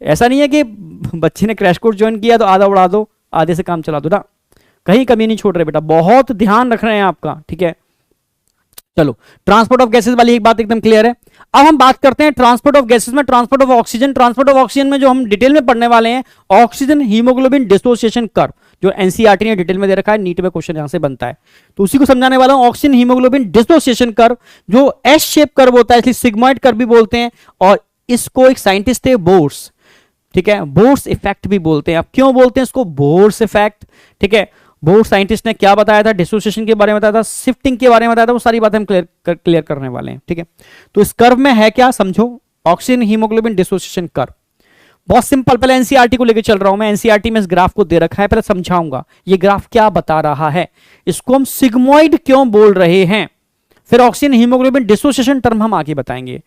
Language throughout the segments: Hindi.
ऐसा नहीं है कि बच्चे ने क्रैश कोर्स ज्वाइन किया तो आधा उड़ा दो, आधे से काम चला दो ना, कहीं कमी नहीं छोड़ रहे बेटा, बहुत ध्यान रख रहे हैं आपका, ठीक है। चलो, ट्रांसपोर्ट ऑफ गैसेस वाली एक बात एकदम क्लियर है। अब हम बात करते हैं ट्रांसपोर्ट ऑफ गैसेस में transport of oxygen. Transport of oxygen में जो हम डिटेल में पढ़ने वाले हैं, ऑक्सीजन हीमोग्लोबिन डिसोसिएशन कर्व, जो एनसीईआरटी ने डिटेल में दे रखा है, नीट में क्वेश्चन यहां से बनता है, तो उसी को समझाने वाला हूं। ऑक्सीजन हीमोग्लोबिन डिसोसिएशन कर्व जो एस शेप कर्व होता है, इसलिए सिग्मॉइड कर्व भी बोलते हैं, और इसको एक साइंटिस्ट थे बोर्स, ठीक है, बोर्स इफेक्ट भी बोलते हैं। अब क्यों बोलते हैं इसको बोर्स इफेक्ट, ठीक है, बोर्ड साइंटिस्ट ने क्या बताया था, डिसोसिएशन के बारे में बताया था, शिफ्टिंग के बारे में बताया था, वो सारी बातें हम क्लियर करने वाले हैं, ठीक है। तो इस कर्व में है क्या, समझो, ऑक्सीजन हीमोग्लोबिन डिसोसिएशन कर्व बहुत सिंपल। पहले एनसीईआरटी को लेकर चल रहा हूं मैं, एनसीईआरटी में इस ग्राफ को दे रखा है, पहले समझाऊंगा ये ग्राफ क्या बता रहा है, इसको हम सिग्मॉइड क्यों बोल रहे हैं, फिर ऑक्सीजन हीमोग्लोबिन डिसोसिएशन टर्म हम आगे बताएंगे।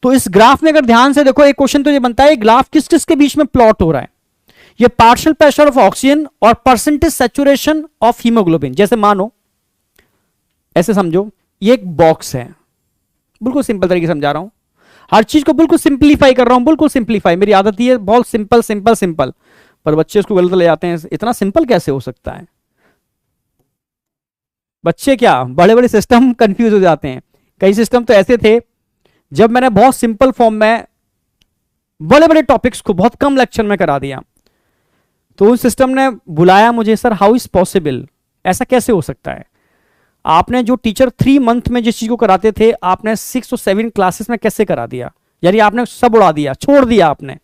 तो इस ग्राफ में अगर ध्यान से देखो, एक क्वेश्चन तो ये बनता है, ग्राफ किस किस के बीच में प्लॉट हो रहा है, ये पार्शियल प्रेशर ऑफ ऑक्सीजन और परसेंटेज सैचुरेशन ऑफ हीमोग्लोबिन। जैसे मानो, ऐसे समझो, ये एक बॉक्स है, बिल्कुल सिंपल तरीके से समझा रहा हूं, हर चीज को बिल्कुल सिंपलीफाई कर रहा हूं, बिल्कुल सिंपलीफाई, मेरी आदत ये है बहुत सिंपल सिंपल सिंपल, पर बच्चे इसको गलत ले जाते हैं, इतना सिंपल कैसे हो सकता है, बच्चे क्या बड़े बड़े सिस्टम कंफ्यूज हो जाते हैं। कई सिस्टम तो ऐसे थे, जब मैंने बहुत सिंपल फॉर्म में बड़े बड़े टॉपिक्स को बहुत कम लेक्चर में करा दिया, तो उस सिस्टम ने बुलाया मुझे, सर हाउ इज पॉसिबल, ऐसा कैसे हो सकता है, आपने जो टीचर 3 मंथ में जिस चीज को कराते थे, आपने 6 और 7 क्लासेस में कैसे करा दिया, यानी आपने सब उड़ा दिया, छोड़ दिया आपने।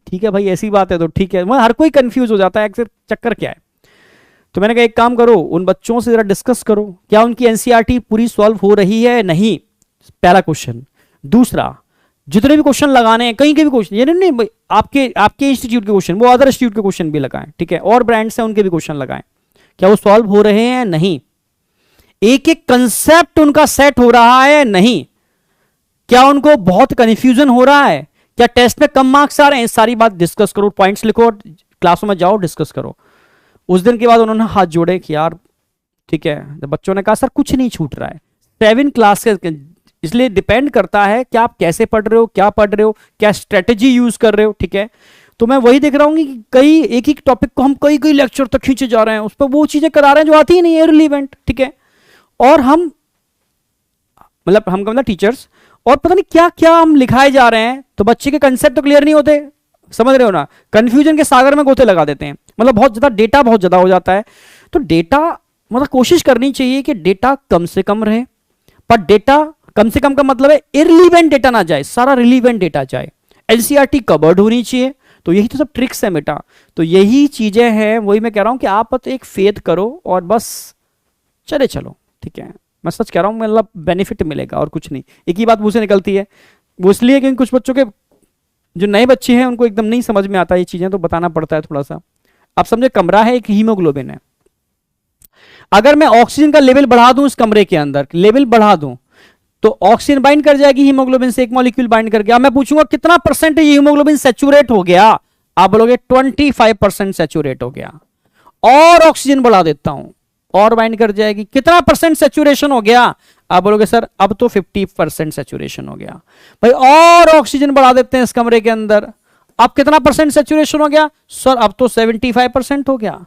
ठीक है भाई, ऐसी बात है तो ठीक है, वह हर कोई कंफ्यूज हो जाता है, चक्कर क्या है। तो मैंने कहा एक काम करो, उन बच्चों से जरा डिस्कस करो, क्या उनकी एनसीईआरटी पूरी सॉल्व हो रही है, नहीं, पहला क्वेश्चन। दूसरा, जितने भी क्वेश्चन लगाने हैं, कहीं के भी क्वेश्चन, ये नहीं आपके इंस्टीट्यूट के क्वेश्चन, वो अदर इंस्टीट्यूट के क्वेश्चन भी लगाएं, ठीक है, और ब्रांड्स हैं उनके भी क्वेश्चन लगाएं, क्या वो सॉल्व हो रहे हैं, नहीं, एक एक कंसेप्ट उनका सेट हो रहा है, नहीं, क्या उनको बहुत कंफ्यूजन हो रहा है, क्या टेस्ट में कम मार्क्स आ रहे हैं, सारी बात डिस्कस करो, पॉइंट्स लिखो, क्लासों में जाओ, डिस्कस करो। उस दिन के बाद उन्होंने हाथ जोड़े कि यार ठीक है, जब बच्चों ने कहा सर कुछ नहीं छूट रहा है, 7 क्लास के, इसलिए डिपेंड करता है कि आप कैसे पढ़ रहे हो, क्या पढ़ रहे हो, क्या स्ट्रेटेजी यूज कर रहे हो, ठीक है। तो मैं वही देख रहा हूँ कि कई एक टॉपिक को हम कई लेक्चर तक खींचे जा रहे हैं, उस पर वो चीजें करा रहे हैं जो आती ही नहीं है, रिलीवेंट, ठीक है, और हम मतलब टीचर्स, और पता नहीं क्या क्या हम लिखाए जा रहे हैं, तो बच्चे के कंसेप्ट तो क्लियर नहीं होते, समझ रहे हो ना, कंफ्यूजन के सागर में गोते लगा देते हैं, मतलब बहुत ज्यादा डेटा बहुत ज्यादा हो जाता है। तो डेटा मतलब कोशिश करनी चाहिए कि डेटा कम से कम रहे, पर डेटा कम से कम का मतलब है इररिलेवेंट डेटा ना जाए, सारा रिलीवेंट डेटा जाए, एनसीईआरटी कवर्ड होनी चाहिए। तो यही तो सब ट्रिक्स है बेटा, तो यही चीजें हैं, वही मैं कह रहा हूं कि आप एक फेथ करो और बस चले चलो, ठीक है, मैं सच कह रहा हूं, मतलब बेनिफिट मिलेगा और कुछ नहीं। एक ही बात मुंह से निकलती है, वो इसलिए कि कुछ बच्चों के जो नए बच्चे हैं उनको एकदम नहीं समझ में आता ये चीजें, तो बताना पड़ता है थोड़ा सा। अब समझे, कमरा है, एक हीमोग्लोबिन है, अगर मैं ऑक्सीजन का लेवल बढ़ा दूं, इस कमरे के अंदर लेवल बढ़ा दूं, तो ऑक्सीजन बाइंड कर जाएगी हीमोग्लोबिन से, एक मॉलिक्यूल बाइंड कर गया। मैं पूछूंगा कितना परसेंट हीमोग्लोबिन सैचुरेट हो गया, आप बोलोगे 25% सैचुरेट हो गया, और ऑक्सीजन बढ़ा देता हूं और बाइंड कर जाएगी, कितना परसेंट सैचुरेशन हो गया, आप बोलोगे सर अब तो 50% सैचुरेशन हो गया। भाई और ऑक्सीजन बढ़ा देते हैं इस कमरे के अंदर, अब कितना परसेंट सैचुरेशन हो गया, सर अब तो 75% हो गया।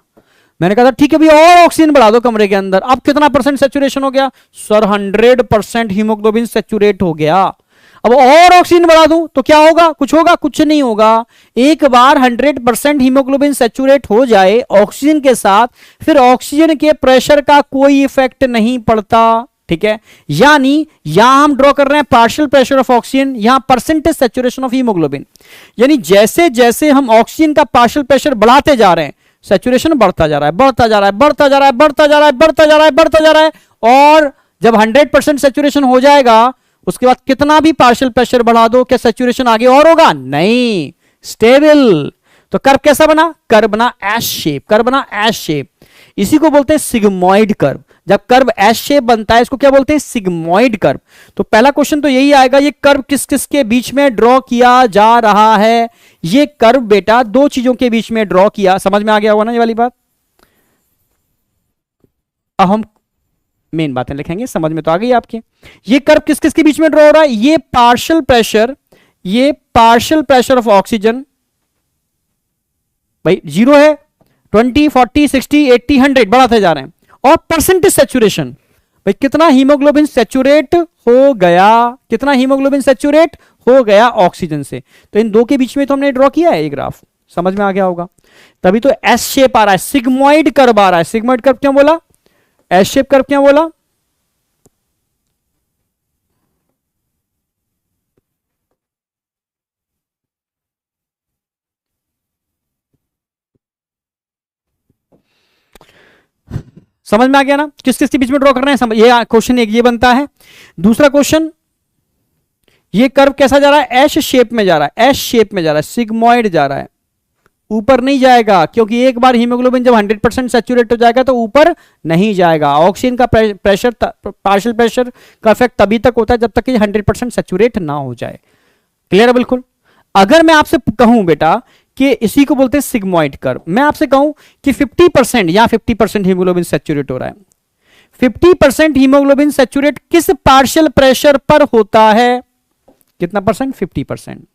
मैंने कहा था ठीक है भाई, और ऑक्सीजन बढ़ा दो कमरे के अंदर, अब कितना परसेंट सैचुरेशन हो गया, सर 100% हीमोग्लोबिन सैचुरेट हो गया। अब और ऑक्सीजन बढ़ा दूं तो क्या होगा, कुछ होगा, कुछ नहीं होगा। एक बार 100% हीमोग्लोबिन सैचुरेट हो जाए ऑक्सीजन के साथ, फिर ऑक्सीजन के प्रेशर का कोई इफेक्ट नहीं पड़ता, ठीक है। यानी यहां हम ड्रॉ कर रहे हैं पार्शियल प्रेशर ऑफ ऑक्सीजन, यहां परसेंटेज सैचुरेशन ऑफ हीमोग्लोबिन, यानी जैसे जैसे हम ऑक्सीजन का पार्शियल प्रेशर बढ़ाते जा रहे हैं, सैचुरेशन बढ़ता जा रहा है, बढ़ता जा रहा है, बढ़ता जा रहा है, बढ़ता जा रहा है, बढ़ता जा रहा है, बढ़ता जा रहा है, और जब 100% सैचुरेशन हो जाएगा, उसके बाद कितना भी पार्शियल प्रेशर बढ़ा दो, क्या सैचुरेशन आगे और होगा, नहीं, स्टेबल। तो कर्व कैसा बना, कर्व बना एस शेप, कर्व बना एस शेप, इसी को बोलते हैं सिग्मॉइड कर्व। जब कर्व एस शेप बनता है, इसको क्या बोलते हैं, सिग्मॉइड कर्व। तो पहला क्वेश्चन तो यही आएगा, ये कर्व किस किस के बीच में ड्रॉ किया जा रहा है, ये कर्व बेटा दो चीजों के बीच में ड्रॉ किया, समझ में आ गया होगा ना ये वाली बात। अब हम मेन बातें लिखेंगे, समझ में तो आ गई आपके। ये कर्व किस किस के बीच में ड्रॉ हो रहा है, ये पार्शियल प्रेशर, ये पार्शियल प्रेशर ऑफ ऑक्सीजन भाई 0 है, 20, 40, 60, 80, 100 बढ़ाते जा रहे हैं। और परसेंटेज सेचुरेशन भाई कितना हीमोग्लोबिन सेचुरेट हो गया, कितना हीमोग्लोबिन सेचुरेट हो गया ऑक्सीजन से। तो इन दो के बीच में तो हमने ड्रॉ किया है ये ग्राफ, समझ में आ गया होगा। तभी तो एस शेप आ रहा है, सिग्मोइड कर्व आ रहा है। सिग्मोइड कर्व क्यों बोला, एस शेप कर्व क्यों बोला? समझ में आ गया ना, किस किस के बीच में ड्रॉ कर रहे हैं समझ। ये क्वेश्चन एक ये बनता है। दूसरा क्वेश्चन, ये कर्व कैसा जा रहा है, एस शेप में जा रहा है, एस शेप में जा रहा है, सिग्मोइड जा रहा है, ऊपर नहीं जाएगा, क्योंकि एक बार हीमोग्लोबिन जब 100% सैचुरेट हो जाएगा तो ऊपर नहीं जाएगा। ऑक्सीजन का प्रेशर, पार्शियल प्रेशर का इफेक्ट तभी तक होता है जब तक कि 100% सैचुरेट ना हो जाए। क्लियर है बिल्कुल। अगर मैं आपसे कहूं बेटा कि इसी को बोलते हैं सिग्मोइड कर्व, मैं आपसे कहूं कि 50% या 50% हीमोग्लोबिन सैचुरेट हो रहा है, 50% हीमोग्लोबिन सैचुरेट किस पार्शियल प्रेशर पर होता है? कितना परसेंट? 50%।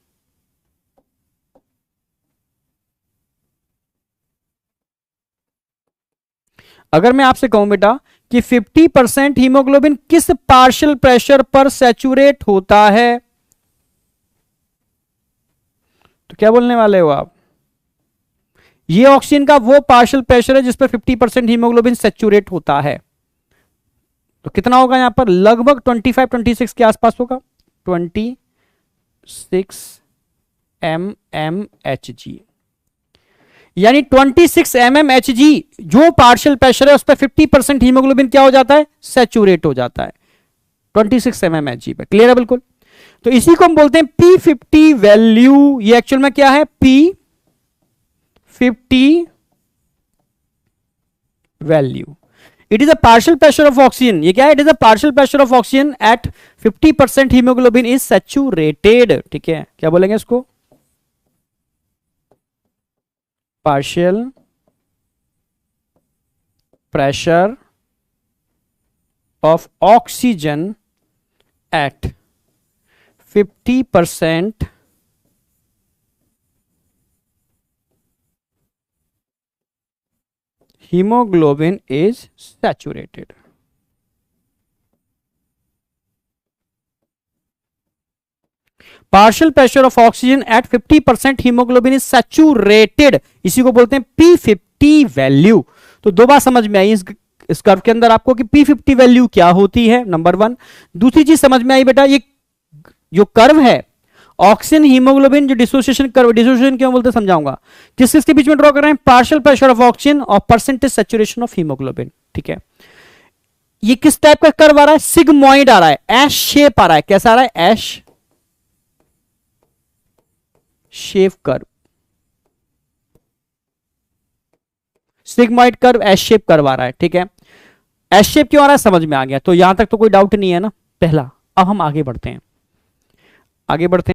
अगर मैं आपसे कहूं बेटा कि 50% हीमोग्लोबिन किस पार्शियल प्रेशर पर सैचुरेट होता है, तो क्या बोलने वाले हो आप? ये ऑक्सीजन का वो पार्शियल प्रेशर है जिस पर 50% हीमोग्लोबिन सैचुरेट होता है। तो कितना होगा यहां पर? लगभग 25-26 के आसपास होगा, 26 mmHg, यानी 26 mmHg जो पार्शियल प्रेशर है उस पर 50% हीमोग्लोबिन क्या हो जाता है? सैचुरेट हो जाता है 26 mmHg पे। क्लियर है बिल्कुल। तो इसी को हम बोलते हैं P50 वैल्यू। ये एक्चुअल में क्या है? P50 value. It is a partial pressure of oxygen. ये क्या है? It is a partial pressure of oxygen at 50% haemoglobin is saturated. ठीक है, क्या बोलेंगे इसको? Partial pressure of oxygen at 50% hemoglobin is saturated. Partial pressure of oxygen at 50% haemoglobin is saturated, इसी को बोलते हैं P50 वैल्यू। तो दो बात समझ में आई इस कर्व के अंदर आपको कि P50 वैल्यू क्या होती है, नंबर 1। दूसरी चीज समझ में आई बेटा, ये जो कर्व है ऑक्सीजन हीमोग्लोबिन जो डिसोसिएशन कर्व, डिसोसिएशन क्यों बोलते समझाऊंगा, किस किस के बीच में ड्रॉ कर रहे हैं? पार्शियल प्रेशर ऑफ ऑक्सीजन और परसेंटेज सैचुरेशन ऑफ हीमोग्लोबिन। ठीक है, ये किस टाइप का कर्व आ रहा है? सिग्मोइड आ रहा है, एस शेप आ रहा है। कैसा आ रहा है? S shape curve, sigmoid curve, S shape curve आ रहा है। ठीक है, एस शेप क्यों आ रहा है समझ में आ गया। तो यहां तक तो कोई डाउट नहीं है ना, पहला। अब हम आगे बढ़ते हैं, आगे बढ़ते हैं।